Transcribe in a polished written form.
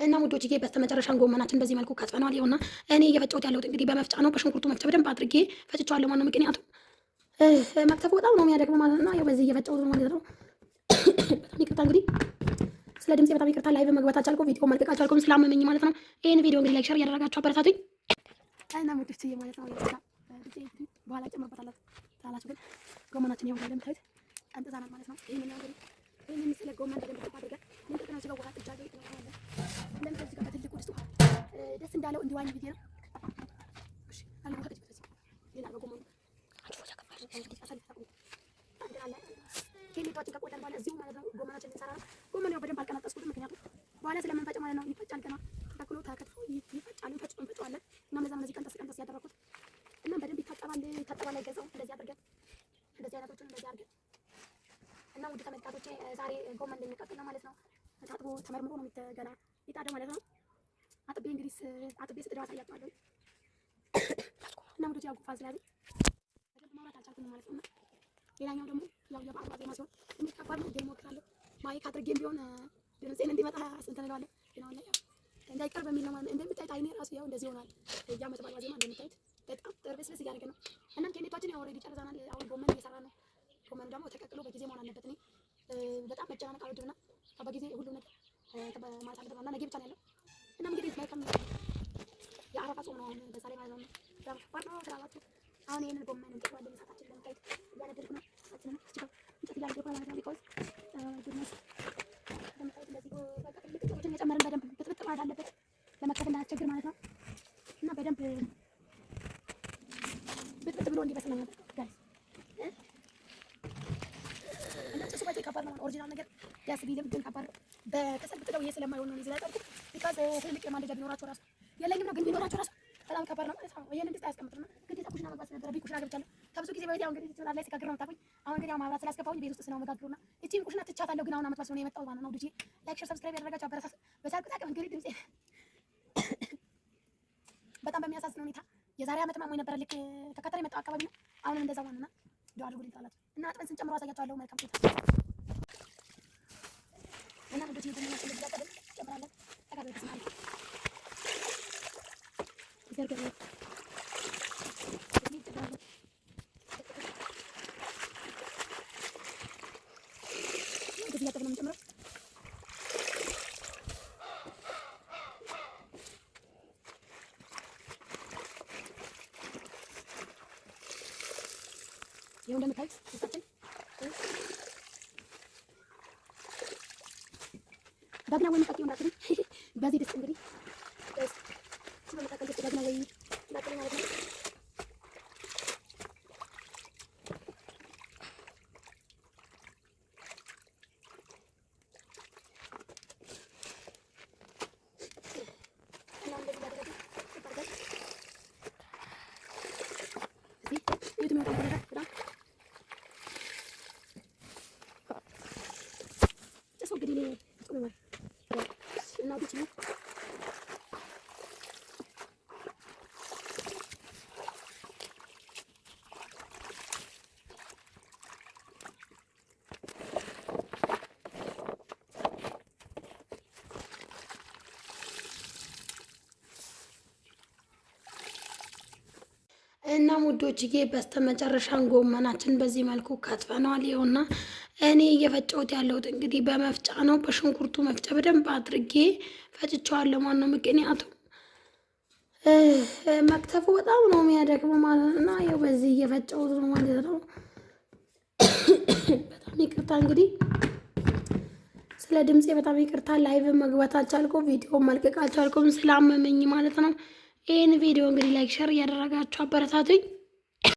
እና ውዶችዬ በስተመጨረሻም ጎመናችን በዚህ መልኩ ከትፈናል። ይኸውና እኔ እየፈጨሁት ያለሁት እንግዲህ በመፍጫ ነው። በሽንኩርቱ መፍጫ በደንብ አድርጌ ፈጭቼዋለሁ ማለት ነው። ምክንያቱም መክተፉ በጣም ነው የሚያደክመው ማለት ነው። ያው በዚህ እየፈጨሁት ነው ማለት ነው። በጣም ይቅርታ እንግዲህ ስለ ድምጼ በጣም ይቅርታ። ላይቭ መግባት አልቻልኩም፣ ቪዲዮ መልቀቅ አልቻልኩም ስላመመኝ ማለት ነው። ይሄን ቪዲዮ እንግዲህ ላይክ ሼር እያደረጋችሁ አበረታቱኝ እና ውዶችዬ ማለት ነው። በኋላ ጨምርበታለሁ ታላችሁ ግን ጎመናችን ይኸው እንደምታዩት ቀንጥሰናል ማለት ነው። ይሄን ነው እንግዲህ ይሄን የሚስለ ጎመን በደንብ አድርገን ምንጥቅና ሲገው ውሃ ጥጃ ላይ ተናገራለን። እንደምታዩት ጋር በትልቁ ድስት ውሃ ደስ እንዳለው እንዲዋኝ ብዬ ነው። እሺ አለ ወጣ ድስት ሌላ ጎመን አጥፎ ተከፋሽ አሳልፍ ታቁ አንደላለ ኬሚካሎችን ከቆጠን በኋላ እዚሁ ማለት ነው ጎመናችን እንሰራ ነው። ጎመን ያው በደንብ አልቀነጠስኩትም፣ ምክንያቱም በኋላ ስለምንፈጭ ማለት ነው ይፈጫል። ገና ተክሎ ተከትፎ ይፈጫል። እንፈጨዋለን እና ለዛም እንደዚህ ቀንጠስ ያደረኩት እና በደንብ ይታጠባል አይገዛው እንደዚህ አድርገን እንደዚህ አይነቶችን እንደዚህ አድርገን እና ውድ ተመልካቾቼ ዛሬ ጎመን ልንቀቅል ነው ማለት ነው። ታጥቦ ተመርምሮ ነው ገና ይጣደ ማለት ነው። አጥቤ ስጥደው አሳያችኋለሁ እና ውዶች ያው ጉንፋን ስለያዘኝ በደንብ ማውራት አልቻልኩም ማለት ነው። ሌላኛው ደግሞ ያው የበዓል ዋዜማ ሲሆን ትንሽ ከባድ ነው፣ ግን እሞክራለሁ። ማይክ አድርጌም ቢሆን ድምፄን እንዲመጣ እንትን እለዋለሁ። ግን አሁን ላይ ያው እንዳይቀር በሚል ነው ማለት እንደምታዩት አይኔ ራሱ ያው እንደዚህ ሆኗል። የዓመት በዓል ዋዜማ እንደምታዩት በጣም ጥርብስብስ እያደረገ ነው። እናም ኬኔቷችን ያው ኦልሬዲ ጨርሰናል። አሁን ጎመን እየሰራ ነው። ጎመን ደግሞ ተቀቅሎ በጊዜ መሆን አለበት። እኔ በጣም መጨናነቅ አልወድምና በጊዜ ሁሉ ነገር ማለት አለበት እና ነገ ብቻ ነው ያለው። እናም እንግዲህ መልካም የአረፋ ጾም ነው አሁን በዛ ላይ ማለት ነው። ከባድ ነው ስላላችሁ አሁን ይሄንን ጎመን እንጥዋለን። እሳታችን ለምታዩት እያነደድኩ ነው። እሳታችንን እንጨት እያደረኩ ማለት ነው። ቢኮዝ ጉድነስ ለምታዩት እንደዚህ በቃ ጥቂቶችን እየጨመርን በደንብ ብጥብጥ ማለት አለበት ለመክተፍ እንዳያስቸግር ማለት ነው። እና በደንብ ብጥብጥ ብሎ እንዲበስል ነው ጋይስ። እና ጭሱ በጣም ከባድ ነው። ኦሪጂናል ነገር ደስ ቢልም ግን ከባድ ነው። በከሰል ብጥለው ይሄ ስለማይሆን ነው ይዘላል ጠርኩ። ቢካዝ ትልቅ የማንደጃ ቢኖራቸው ራሱ የለኝም ነው፣ ግን ቢኖራቸው ራሱ በጣም ከባድ ነው ማለት ነው። ይሄንን ድስት አያስቀምጥም ነው ግዴታ ኩሽና መግባት ስለነበረ ኩሽና ገብቻለሁ ከብዙ ጊዜ በፊት። ያው እንግዲህ ትችላል ላይ ስጋግር ነው የምታውቁኝ። አሁን ግን ያው ማብራት ስላስገባሁኝ ቤት ውስጥ ስለሆነ መጋግሩና እቺን ኩሽና ትቻታለሁ። ግን አሁን አመት ባስ ነው የመጣው ማለት ነው። ዲጂ ላይክ ሼር ሰብስክራይብ ያደረጋችሁ አበረታቱ። በቻልኩት አቅም እንግዲህ ድምጼ በጣም በሚያሳዝን ሁኔታ የዛሬ አመት ማሞኝ ነበር። ልክ ተከታታይ የመጣው አካባቢ ነው። አሁንም እንደዛ ዋናና ዶ አድርጉልኝ ታላችሁ እና አጥበን ስንጨምሮ አሳያችኋለሁ። መልካም ቆይታ እና ወደ ጂጂ ነው ስለዚህ ጋር ጨምራለን ተጋሩ ተስማሚ ይዘርገው እንደዚህ ያጠብነው ጨምሮ ይሄው እንደምታዩት ድስታችን በግና ወይ መጣቂው እንዳትሉ በዚህ ድስት እንግዲህ ስለመጣቀል ድስት በግና ወይ እንዳትሉ ማለት ነው። እና ውዶችዬ በስተመጨረሻን ጎመናችን በዚህ መልኩ ከትፈነዋል። ይኸውና እኔ እየፈጨሁት ያለሁት እንግዲህ በመፍጫ ነው። በሽንኩርቱ መፍጫ በደንብ አድርጌ ፈጭቼዋለሁ ማለት ነው። ምክንያቱም መክተፉ በጣም ነው የሚያደክመው ማለት ነው። እና ያው በዚህ እየፈጨሁት ነው ማለት ነው። በጣም ይቅርታ እንግዲህ ስለ ድምፄ በጣም ይቅርታ። ላይቭ መግባት አልቻልኩም፣ ቪዲዮ መልቀቅ አልቻልኩም ስላመመኝ ማለት ነው። ይህን ቪዲዮ እንግዲህ ላይክ ሸር እያደረጋችሁ አበረታቱኝ።